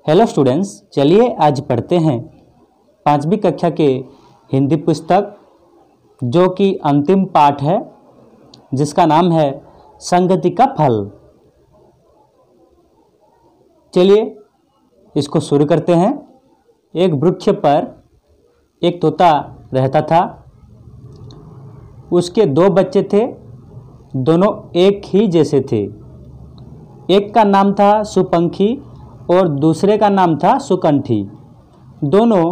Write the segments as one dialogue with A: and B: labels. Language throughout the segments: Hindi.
A: हेलो स्टूडेंट्स, चलिए आज पढ़ते हैं 5वीं कक्षा के हिंदी पुस्तक जो कि अंतिम पाठ है, जिसका नाम है संगति का फल। चलिए इसको शुरू करते हैं। एक वृक्ष पर एक तोता रहता था। उसके 2 बच्चे थे, दोनों एक ही जैसे थे। एक का नाम था सुपंखी और दूसरे का नाम था सुकंठी। दोनों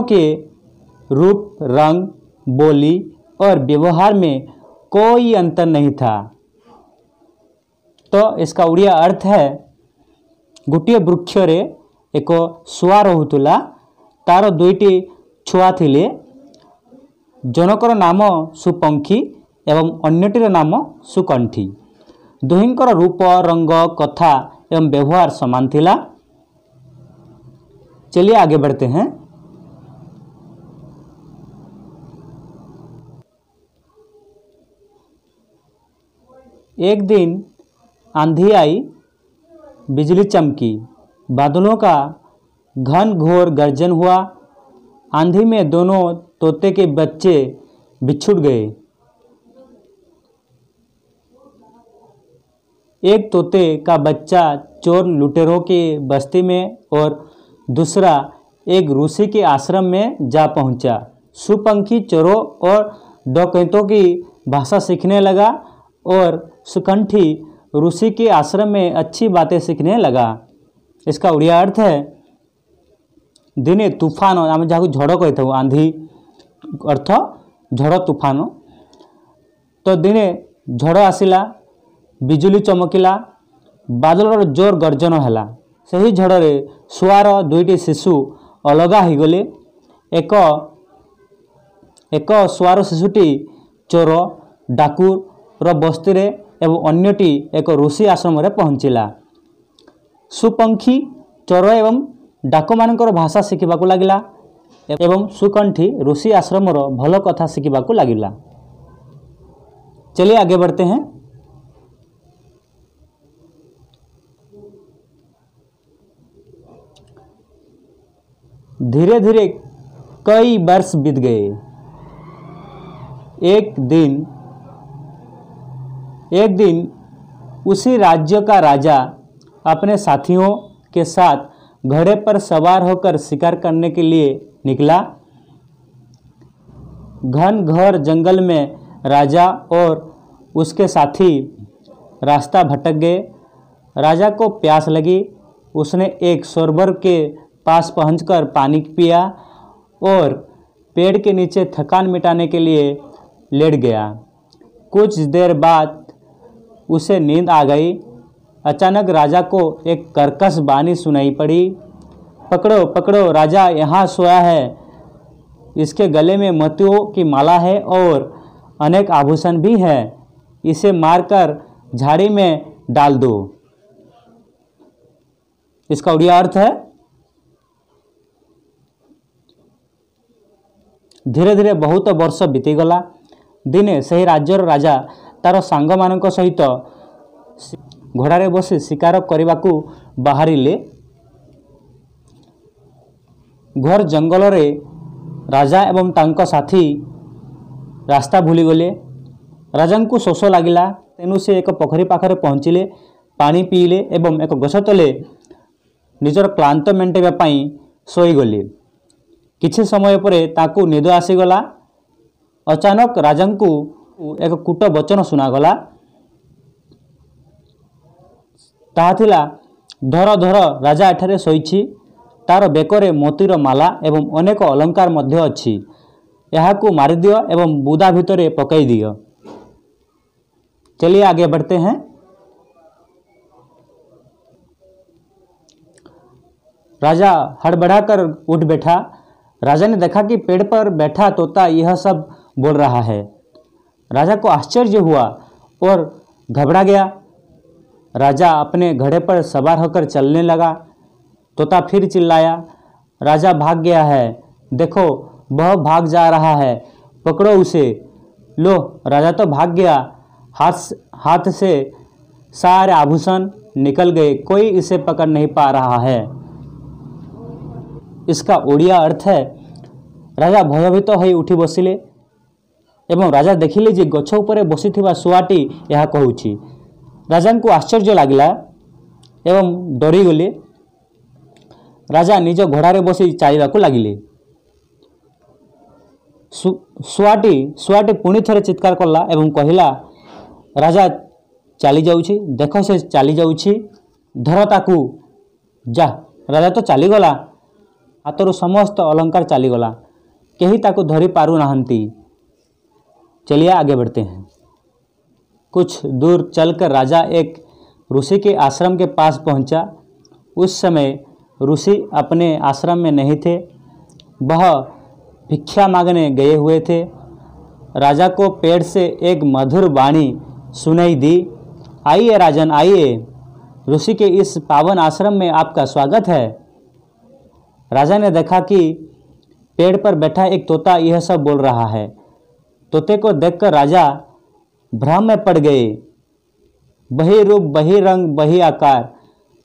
A: के रूप, रंग, बोली और व्यवहार में कोई अंतर नहीं था। तो इसका ओडिया अर्थ है, गोटे वृक्ष रे एक शुआ रहुतुला, तार 2टी छुआ थिले। जनकर नाम सुपंखी एवं अन्यटीर नाम सुकंठी। दुहिंकर रूप, रंग, कथा एवं व्यवहार समान थिला। चलिए आगे बढ़ते हैं। एक दिन आंधी आई, बिजली चमकी, बादलों का घन घोर गर्जन हुआ। आंधी में दोनों तोते के बच्चे बिछुड़ गए। एक तोते का बच्चा चोर लुटेरों की बस्ती में और दूसरा एक ऋषि के आश्रम में जा पहुंचा। सुपंखी चोरों और डकैतों की भाषा सीखने लगा और सुकंठी ऋषि के आश्रम में अच्छी बातें सीखने लगा। इसका उड़िया अर्थ है, दिने तूफान, आम जहाँ झड़ कही था, आंधी अर्थ झड़ तूफान। तो दिने झड़ आसिला, बिजुली चमकिला, बादलर जोर गर्जन हैला। सही झड़े शुआर 2टी शिशु अलगा हो गले। एक शुआर शिशुटी चोर डाकुर बस्ती रे एवं अन्यटी एक ऋषि आश्रम रे पहुँचला। सुपंखी चोर एवं डाकु मानकर भाषा शिखिबाकू लागिला एवं सुकंठी ऋषि आश्रम भल कथा शिखिबाकू लागिला। चलिए आगे बढ़ते हैं। धीरे धीरे कई वर्ष बीत गए। एक दिन उसी राज्य का राजा अपने साथियों के साथ घोड़े पर सवार होकर शिकार करने के लिए निकला। घन घोर जंगल में राजा और उसके साथी रास्ता भटक गए। राजा को प्यास लगी। उसने एक सरोवर के पास पहुंचकर पानी पिया और पेड़ के नीचे थकान मिटाने के लिए लेट गया। कुछ देर बाद उसे नींद आ गई। अचानक राजा को एक कर्कश वाणी सुनाई पड़ी, पकड़ो पकड़ो, राजा यहाँ सोया है। इसके गले में मोतियों की माला है और अनेक आभूषण भी हैं। इसे मारकर झाड़ी में डाल दो। इसका उड़िया अर्थ है, धीरे धीरे बहुत वर्ष बीतीगला। दिने सही राज्यर राजा तार सांग मानक सहित घोड़ारे बसी शिकार करने बाहरिले। घोर जंगल रे राजा एवं तांको साथी रास्ता भूलीगले। राजा को शोष लगिला, तेणु से एक पोखरी पाखरे पहुँचिले, पानी पीले एवं एक गछ तले निजर क्लांत मेंटेवा पाई शोईगले। किछि समय परे ताकू निद आसीगला। अचानक राजा को एक कूट वचन सुनागला। ताहा थिला, धर धर, राजा एठारे शोईछि। तार बेकरे मोतीर माला एवं अनेक अलंकार मध्य अछि। एहाकू मारि दियो एवं बुदा भितरे पकई दियो। चलिए आगे बढ़ते हैं। राजा हड़बड़ाकर उठ बैठा। राजा ने देखा कि पेड़ पर बैठा तोता यह सब बोल रहा है। राजा को आश्चर्य हुआ और घबरा गया। राजा अपने घोड़े पर सवार होकर चलने लगा। तोता फिर चिल्लाया, राजा भाग गया है, देखो वह भाग जा रहा है, पकड़ो उसे। लो, राजा तो भाग गया। हाथ से सारे आभूषण निकल गए, कोई इसे पकड़ नहीं पा रहा है। इसका ओडिया अर्थ है राजा भयभीत होई उठी बसिले एवं राजा देखिले जे गछ उपरे बसिथिबा शुआटी यह कहूछि। राजा को आश्चर्य लागला एवं डरीगले। राजा निज घोड़ारे बसी चलिबाकू लागिले। शुआटी पुणी थरे चित्कार कला एवं कहिला, राजा चली जाउछि, देख से चली जाउछि, धर ताकू। जा, राजा तो चलीगला, हाथरू समस्त अलंकार चलीगला, केही ताकू धरी पारू नाहंती। चलिए आगे बढ़ते हैं। कुछ दूर चलकर राजा एक ऋषि के आश्रम के पास पहुंचा। उस समय ऋषि अपने आश्रम में नहीं थे, वह भिक्षा मांगने गए हुए थे। राजा को पेड़ से एक मधुर वाणी सुनाई दी, आइए राजन आइए, ऋषि के इस पावन आश्रम में आपका स्वागत है। राजा ने देखा कि पेड़ पर बैठा एक तोता यह सब बोल रहा है। तोते को देखकर राजा भ्रम में पड़ गए। वही रूप, वही रंग, वही आकार।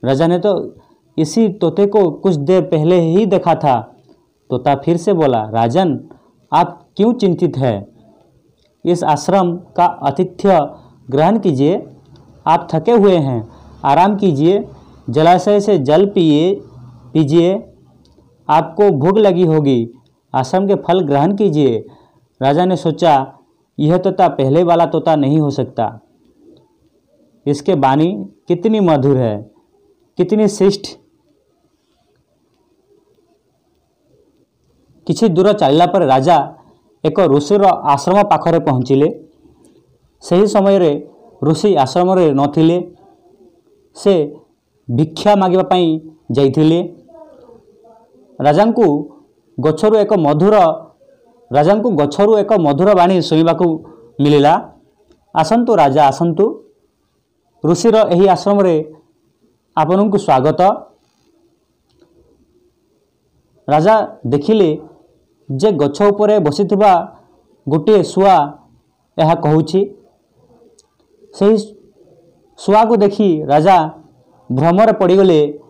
A: राजा ने तो इसी तोते को कुछ देर पहले ही देखा था। तोता फिर से बोला, राजन आप क्यों चिंतित है? इस आश्रम का आतिथ्य ग्रहण कीजिए। आप थके हुए हैं, आराम कीजिए, जलाशय से जल पीजिए। आपको भूख लगी होगी, आश्रम के फल ग्रहण कीजिए। राजा ने सोचा, यह तोता पहले वाला तोता नहीं हो सकता। इसके वाणी कितनी मधुर है, कितनी शिष्ट। किछि दूर चलला पर राजा एक ऋषिर आश्रम पाखरे पहुँचिले। सही समय रे ऋषि आश्रम रे नथिले। से भिक्षा मागिबा पई जाइथिले। राजांकु गछरु एक मधुर वाणी सुनिबाकू मिलिला। आसंतु राजा आसंतु, ऋषिर एही आश्रम रे आपनकु स्वागत। राजा देखिले जे गछ उपरे बसिथिबा गोटे शुआ यह कहूछि। सही शुआ को देखि राजा भ्रमरे पड़गले।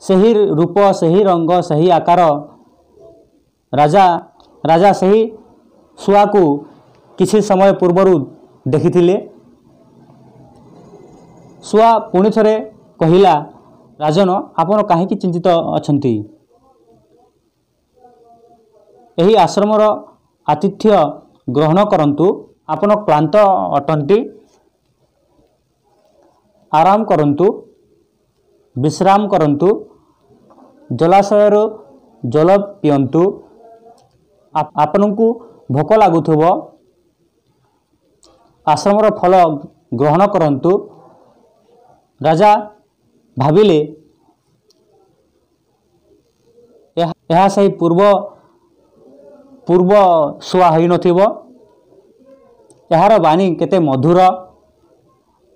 A: सही रूप, सही रंग, सही आकार। राजा सही शुआ को किछि समय पूर्वरु देखिथिले। शुआ पुणी थरे कहिला, राजन आपण काहेकि चिंतित अछंती? एही आश्रमर आतिथ्य ग्रहण करंतु। आपण क्लांत अटंती, आराम करंतु, विश्राम करंतु, जलाशयर जल पियंतु। आपनकु भोक लागुथबो, आश्रमर फल ग्रहण करंतु। राजा भाविले यह सही पूर्व शुआ होई नथिबो। यार वाणी केते मधुर,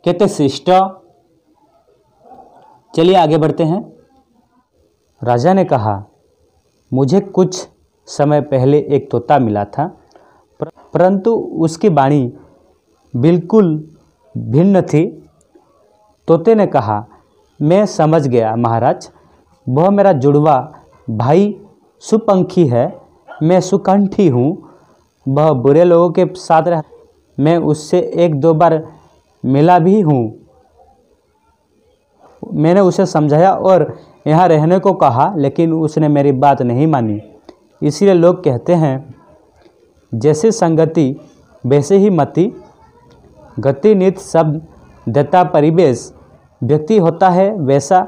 A: केते शिष्ट। चलिए आगे बढ़ते हैं। राजा ने कहा, मुझे कुछ समय पहले एक तोता मिला था, परंतु उसकी वाणी बिल्कुल भिन्न थी। तोते ने कहा, मैं समझ गया महाराज, वह मेरा जुड़वा भाई सुपंखी है। मैं सुकंठी हूँ। वह बुरे लोगों के साथ रहा। मैं उससे एक दो बार मिला भी हूँ। मैंने उसे समझाया और यहाँ रहने को कहा, लेकिन उसने मेरी बात नहीं मानी। इसलिए लोग कहते हैं, जैसी संगति वैसे ही मति। गति नित शब्द देता परिवेश। व्यक्ति होता है वैसा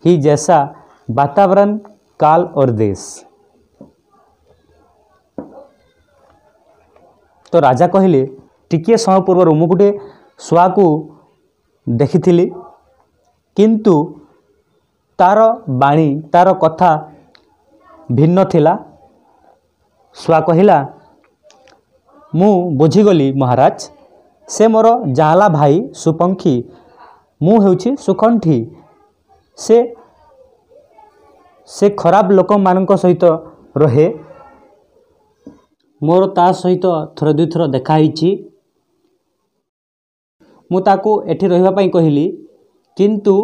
A: ही जैसा वातावरण, काल और देश। तो राजा कहले, टिके समय पूर्व मु गोटे शुआ को देखिथिली, किंतु तार बाणी, तार कथा भिन्न थिला। शुआ कहिला, मु बुझीगली महाराज, से मोर जाला भाई सुपंखी, मु हेउछि सुकंठी। से खराब लोक मानक सहित रहे। मोर ता सहित थोर दुई थोर देखा हिची। मु ताकू एठी रहिबा पई कहिली, किंतु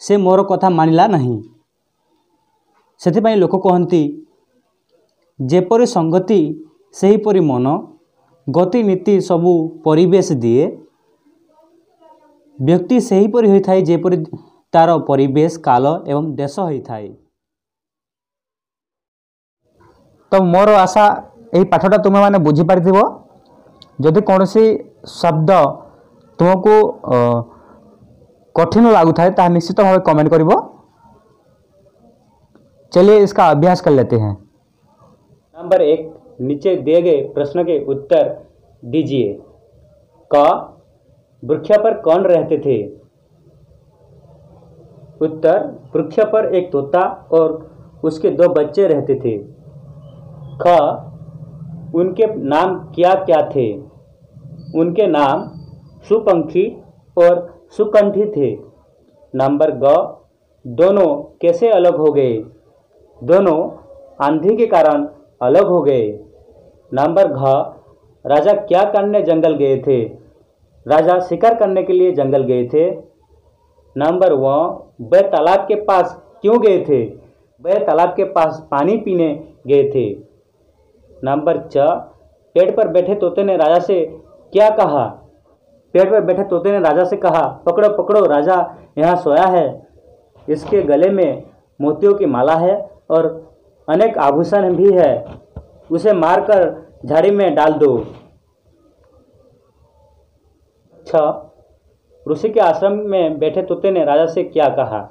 A: से मोर कथा मानिला नहीं। सेथिपाई लोक कहती जेपरि संगति सेहीपरि मन, गति नीति सबू परिवेश दिए। व्यक्ति सेहीपरि होइथाय जेपरि तार परिवेश काल एवं देश होइथाय। तो मोर आशा यही पाठटा तुम मैंने बुझी पारिथिबो। जदि कौनसी शब्द तुमको कठिन लागू थाए ताहा निश्चित भाव कमेंट करिवो। चलिए इसका अभ्यास कर लेते हैं। नंबर 1, नीचे दिए गए प्रश्न के उत्तर दीजिए। क, वृक्ष पर कौन रहते थे? उत्तर, वृक्ष पर एक तोता और उसके 2 बच्चे रहते थे। ख, उनके नाम क्या क्या थे? उनके नाम सुपंखी और सुकंठी थे। नंबर ग, दोनों कैसे अलग हो गए? दोनों आंधी के कारण अलग हो गए। नंबर घ, राजा क्या करने जंगल गए थे? राजा शिकार करने के लिए जंगल गए थे। नंबर व, वह तालाब के पास क्यों गए थे? वह तालाब के पास पानी पीने गए थे। नंबर च, पेड़ पर बैठे तोते ने राजा से क्या कहा? पेड़ पर बैठे तोते ने राजा से कहा, पकड़ो पकड़ो, राजा यहाँ सोया है। इसके गले में मोतियों की माला है और अनेक आभूषण भी है। उसे मारकर झाड़ी में डाल दो। 6, ऋषि के आश्रम में बैठे तोते ने राजा से क्या कहा?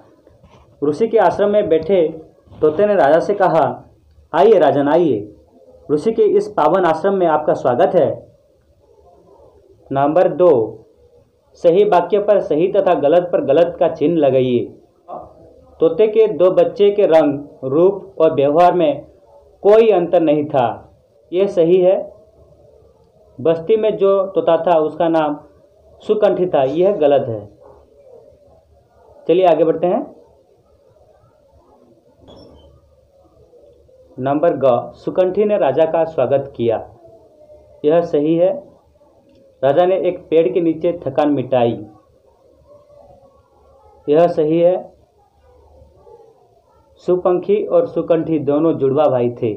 A: ऋषि के आश्रम में बैठे तोते ने राजा से कहा, आइए राजन आइए, ऋषि के इस पावन आश्रम में आपका स्वागत है। नंबर 2, सही वाक्य पर सही तथा गलत पर गलत का चिन्ह लगाइए। तोते के 2 बच्चे के रंग, रूप और व्यवहार में कोई अंतर नहीं था, यह सही है। बस्ती में जो तोता था उसका नाम सुकंठी था, यह गलत है। चलिए आगे बढ़ते हैं। नंबर ग, सुकंठी ने राजा का स्वागत किया, यह सही है। राजा ने एक पेड़ के नीचे थकान मिटाई, यह सही है। सुपंखी और सुकंठी दोनों जुड़वा भाई थे,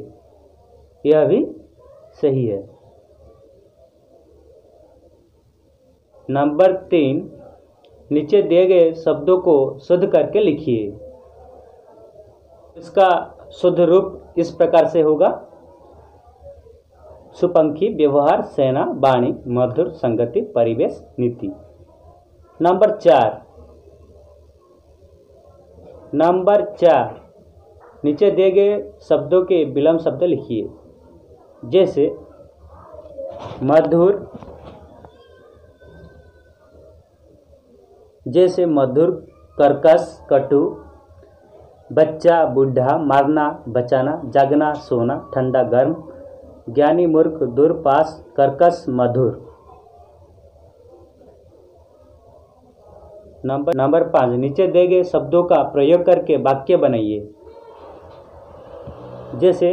A: यह भी सही है। नंबर 3, नीचे दिए गए शब्दों को शुद्ध करके लिखिए। इसका शुद्ध रूप इस प्रकार से होगा, सुपंखी, व्यवहार, सेना, वाणी, मधुर, संगति, परिवेश, नीति। नंबर 4, नीचे दिए गए शब्दों के विलोम शब्द लिखिए। जैसे मधुर, कर्कश, कटु, बच्चा, बूढ़ा, मारना, बचाना, जागना, सोना, ठंडा, गर्म, ज्ञानी, मूर्ख, दूर, पास, कर्कश, मधुर। नंबर 5, नीचे दिए गए शब्दों का प्रयोग करके वाक्य बनाइए। जैसे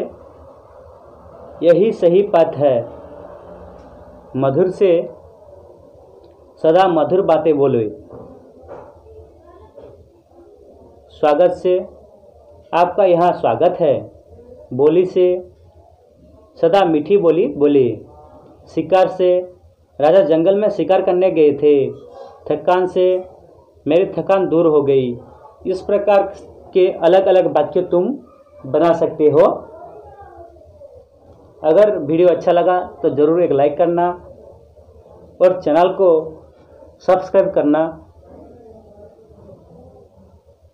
A: यही सही पथ है, मधुर से सदा मधुर बातें बोले। स्वागत से आपका यहाँ स्वागत है, बोली से सदा मीठी बोली बोले। शिकार से राजा जंगल में शिकार करने गए थे। थकान से मेरी थकान दूर हो गई। इस प्रकार के अलग अलग वाक्य तुम बना सकते हो। अगर वीडियो अच्छा लगा तो ज़रूर एक लाइक करना और चैनल को सब्सक्राइब करना।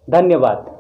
A: धन्यवाद।